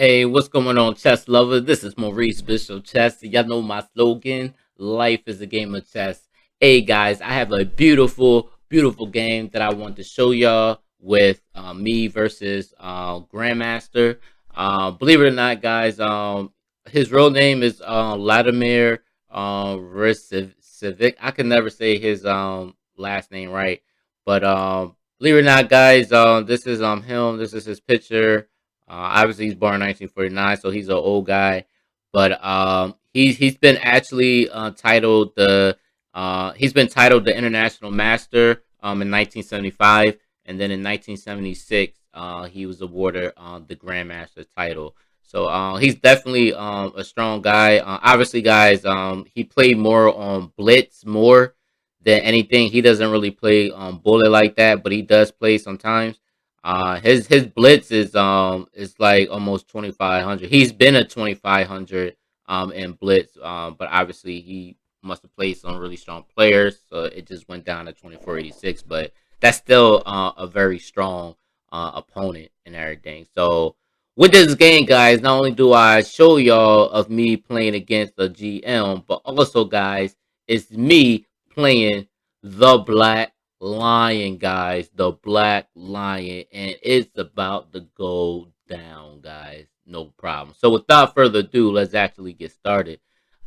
Hey, what's going on, chess lovers? This is Maurice Bishop Chess. Y'all know my slogan: life is a game of chess. Hey guys, I have a beautiful game that I want to show y'all with me versus Grandmaster. Believe it or not, guys, his real name is Vladimir Civic. I can never say his last name right, but believe it or not, guys, this is him. This is his picture. Obviously, he's born in 1949, so he's an old guy. But he's been actually titled the International Master in 1975, and then in 1976 he was awarded the Grandmaster title. So he's definitely a strong guy. Obviously, guys, he played more on blitz more than anything. He doesn't really play bullet like that, but he does play sometimes. His blitz is like almost 2,500. He's been a 2,500 in blitz, but obviously he must have played some really strong players, so it just went down to 2,486. But that's still a very strong opponent and everything. So with this game, guys, not only do I show y'all of me playing against the GM, but also, guys, it's me playing the Black Lion, guys, the Black Lion, and it's about to go down, guys. No problem. So without further ado, let's actually get started.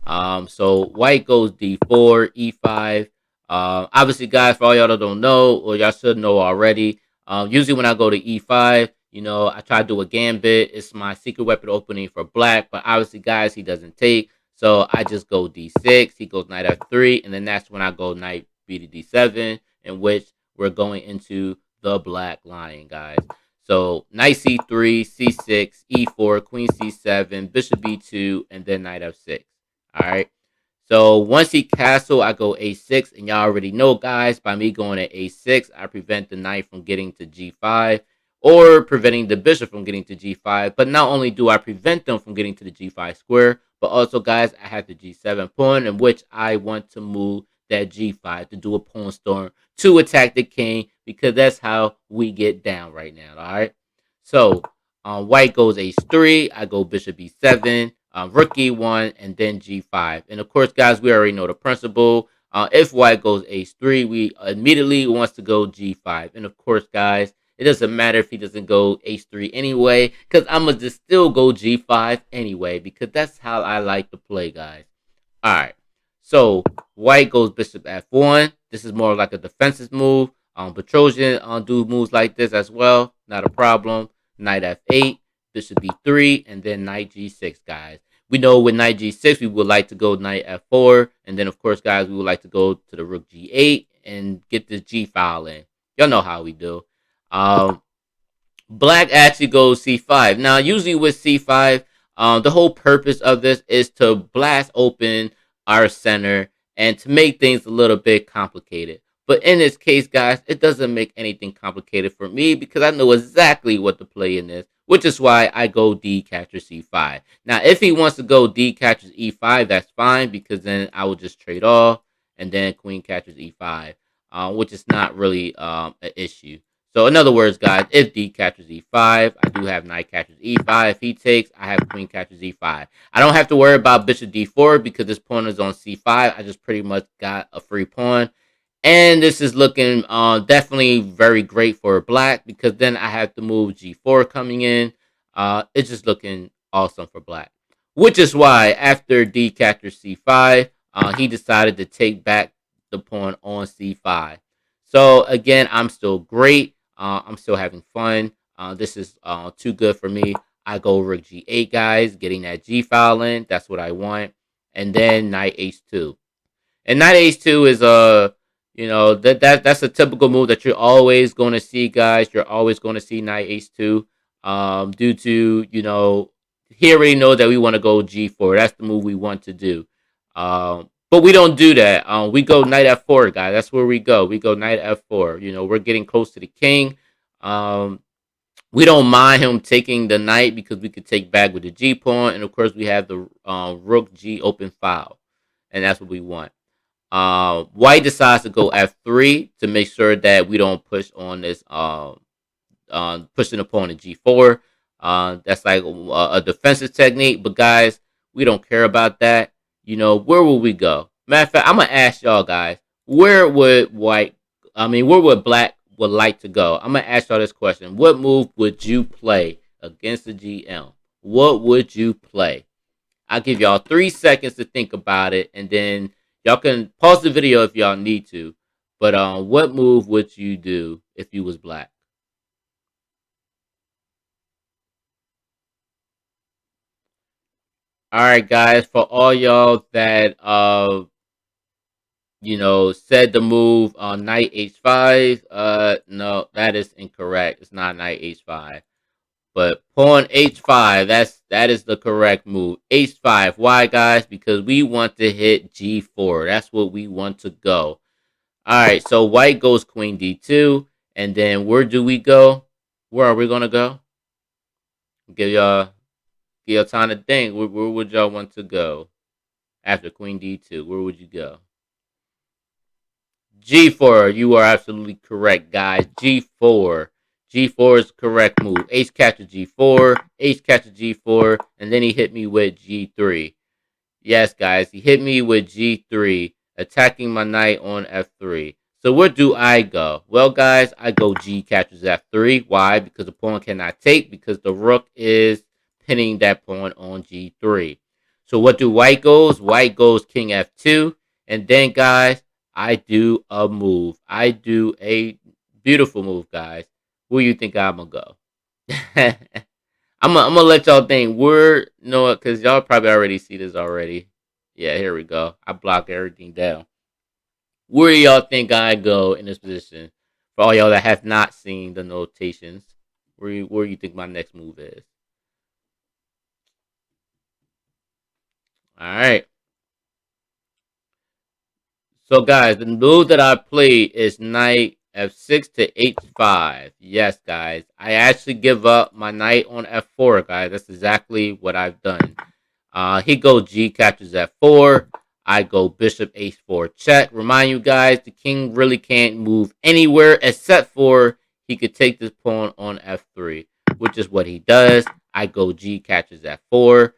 So white goes d4, e5. Obviously, guys, for all y'all that don't know, or y'all should know already, usually when I go to e5, I try to do a gambit. It's my secret weapon opening for black, but obviously, guys, he doesn't take. So I just go d6. He goes knight f3, and then that's when I go knight b to d7, in which we're going into the Black Lion, guys. So knight c3, c6, e4, queen c7, bishop b2, and then knight f6. All right. So once he castle, I go a6, and y'all already know, guys, by me going to a6, I prevent the knight from getting to g5 or preventing the bishop from getting to g5. But not only do I prevent them from getting to the g5 square, but also, guys, I have the g7 pawn, in which I want to move that g5 to do a pawn storm to attack the king, because that's how we get down right now. All right. So white goes h3, I go bishop b7, rook e1, and then g5. And of course, guys, we already know the principle. If white goes h3, we immediately wants to go g5. And of course, guys, it doesn't matter if he doesn't go h3 anyway, because I'm going to still go g5 anyway, because that's how I like to play, guys. All right. So white goes bishop f1. This is more like a defensive move. Petrosian do moves like this as well. Not a problem. Knight f8, bishop b3, and then knight g6, guys. We know with knight g6, we would like to go knight f4. And then, of course, guys, we would like to go to the rook g8 and get this g file in. Y'all know how we do. Black actually goes c5. Now, usually with c5, the whole purpose of this is to blast open our center and to make things a little bit complicated. But in this case, guys, it doesn't make anything complicated for me because I know exactly what to play in this, which is why I go d captures c5. Now, if he wants to go d captures e5, that's fine, because then I will just trade off and then queen captures e5, which is not really an issue. So in other words, guys, if d captures e5, I do have knight captures e5. If he takes, I have queen captures e5. I don't have to worry about bishop d4 because this pawn is on c5. I just pretty much got a free pawn. And this is looking definitely very great for black, because then I have to move g4 coming in. It's just looking awesome for black. Which is why after d captures c5, he decided to take back the pawn on c5. So again, I'm still great. I'm still having fun. This is too good for me. I go rook g8, guys, getting that g file in. That's what I want. And then knight h2. And knight h2 is that's a typical move that you're always going to see, guys. You're always going to see knight h2. Due to he already know that we want to go g4. That's the move we want to do. But we don't do that. We go knight f4, guys. That's where we go. We go knight f4. We're getting close to the king. We don't mind him taking the knight because we could take back with the g pawn, and of course we have the rook g open file, and that's what we want. White decides to go f3 to make sure that we don't push on this pushing the pawn to g4. That's like a defensive technique. But guys, we don't care about that. You know, where will we go? Matter of fact, I'm gonna ask y'all guys, where would where would black would like to go? I'm gonna ask y'all this question: what move would you play against the GM? What would you play? I'll give y'all 3 seconds to think about it, and then y'all can pause the video if y'all need to. But what move would you do if you was black? All right, guys, for all y'all that said the move on knight h5, no, that is incorrect. It's not knight h5. But pawn h5, that is the correct move. H5. Why, guys? Because we want to hit g4. That's what we want to go. All right, so white goes queen d2, and then where do we go? Where are we gonna go? Give y'all time to think. Where would y'all want to go after queen d2? Where would you go? G4. You are absolutely correct, guys. G4. G4 is the correct move. H captures G4. H captures G4, and then he hit me with G3. Yes, guys, he hit me with G3, attacking my knight on F3. So where do I go? Well, guys, I go G captures F3. Why? Because the pawn cannot take, because the rook is pinning that pawn on G3. So what do white goes? White goes King F2. And then, guys, I do a move. I do a beautiful move, guys. Where you think I'm going to go? I'm gonna let y'all think. Because y'all probably already see this already. Yeah, here we go. I block everything down. Where do y'all think I go in this position? For all y'all that have not seen the notations, where you think my next move is? All right. So guys, the move that I played is knight f6 to h5. Yes, guys. I actually give up my knight on f4, guys. That's exactly what I've done. He goes G captures F4. I go Bishop H4 check. Remind you guys, the king really can't move anywhere except for he could take this pawn on F3, which is what he does. I go G captures F4.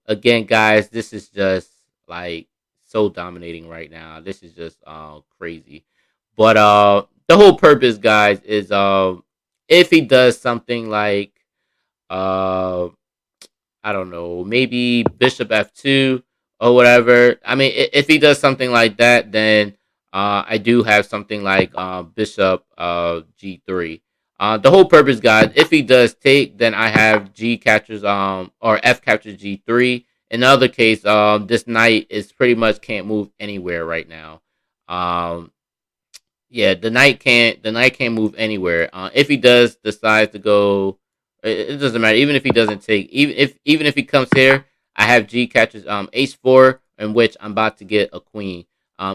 Again, guys, this is just like so dominating right now. This is just crazy. But the whole purpose, guys, is if he does something like uh I don't know, maybe Bishop F2 or whatever. I mean, if he does something like that, then I do have something like Bishop G3. The whole purpose, guys, if he does take, then I have G captures or F captures G3. In the other case, this knight is pretty much can't move anywhere right now. Um, yeah, the knight can't move anywhere. If he does decide to go, it doesn't matter. Even if he doesn't take, even if he comes here, I have G catches H4, in which I'm about to get a queen.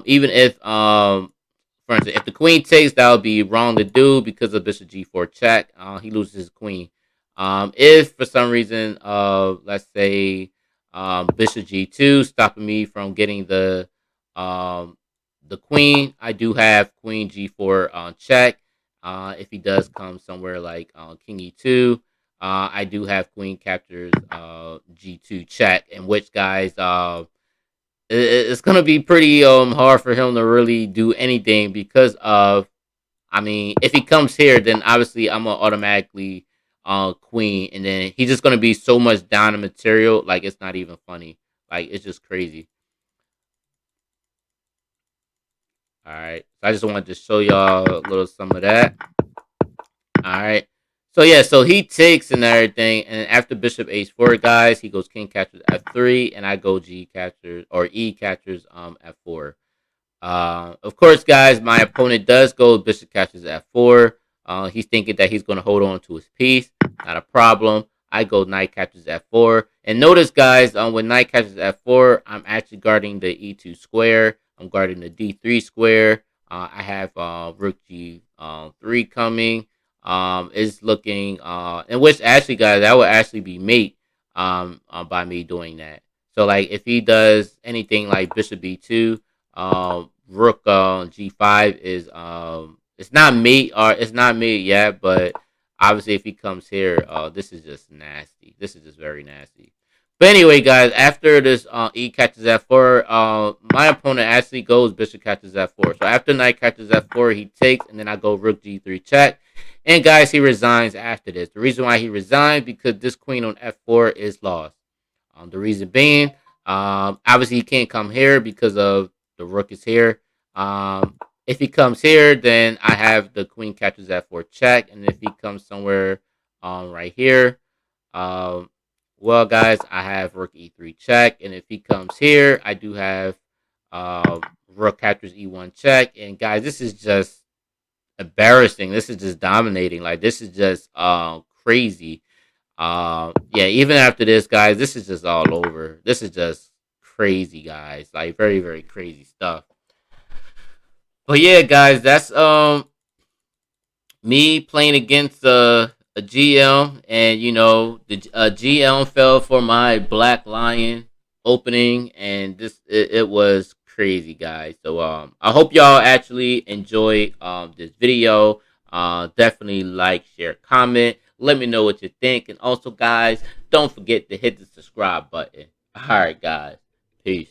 Even if for instance, if the queen takes, that would be wrong to do because of Bishop G4 check. He loses his queen. If for some reason, let's say Bishop G2 stopping me from getting um the queen, I do have Queen G4 on check. If he does come somewhere like King E2, I do have Queen captures G2 check. In which, guys, it's gonna be pretty hard for him to really do anything because of, I mean, if he comes here, then obviously I'm gonna automatically Queen, and then he's just gonna be so much down in material, like it's not even funny. Like it's just crazy. All right. So I just wanted to show y'all a little some of that. All right. So yeah, so he takes and everything, and after Bishop H4, guys, he goes King captures F3, and I go G captures or E captures F4. Of course, guys, my opponent does go Bishop captures F4. He's thinking that he's going to hold on to his piece. Not a problem. I go Knight captures F4. And notice, guys, when Knight captures F4, I'm actually guarding the E2 square. I'm guarding the D3 square. I have Rook G3 coming. Is looking, in which actually, guys, that would actually be mate by me doing that. So, like, if he does anything like Bishop B2, Rook G5 is it's not mate yet, but Obviously, if he comes here, this is just nasty. This is just very nasty. But anyway, guys, after this E catches F4, my opponent actually goes Bishop catches F4. So after Knight catches F4, he takes, and then I go Rook G3 check. And guys, he resigns after this. The reason why he resigns because this queen on F4 is lost. The reason being, obviously he can't come here because of the rook is here. If he comes here, then I have the queen catches F4 check, and if he comes somewhere, right here, um, well, guys, I have rook E3 check, and if he comes here, I do have rook captures E1 check, and guys, this is just embarrassing. This is just dominating. Like this is just crazy. Yeah, even after this, guys, this is just all over. This is just crazy, guys. Like very, very crazy stuff. But yeah, guys, that's me playing against a GM, and you know the GM fell for my Black Lion opening, and it was crazy, guys. So I hope y'all actually enjoy this video. Definitely like, share, comment. Let me know what you think, and also, guys, don't forget to hit the subscribe button. All right, guys, peace.